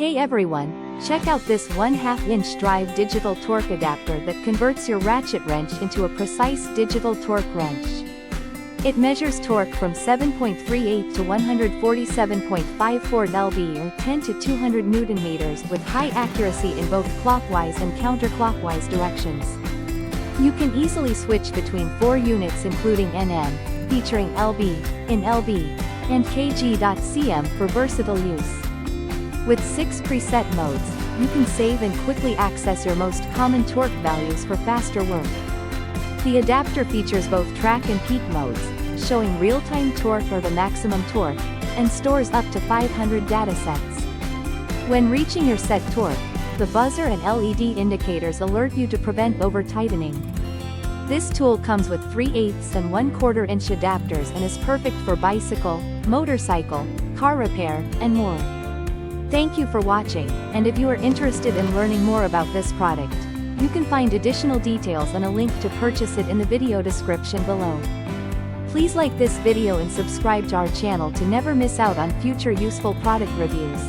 Hey everyone, check out this 1/2-inch drive digital torque adapter that converts your ratchet wrench into a precise digital torque wrench. It measures torque from 7.38 to 147.54 lb or 10 to 200 Nm with high accuracy in both clockwise and counterclockwise directions. You can easily switch between 4 units including NM, featuring LB, in LB, and kg.cm for versatile use. With 6 preset modes, you can save and quickly access your most common torque values for faster work. The adapter features both track and peak modes, showing real-time torque or the maximum torque, and stores up to 500 datasets. When reaching your set torque, the buzzer and LED indicators alert you to prevent over-tightening. This tool comes with 3/8 and 1/4 inch adapters and is perfect for bicycle, motorcycle, car repair, and more. Thank you for watching, and if you are interested in learning more about this product, you can find additional details and a link to purchase it in the video description below. Please like this video and subscribe to our channel to never miss out on future useful product reviews.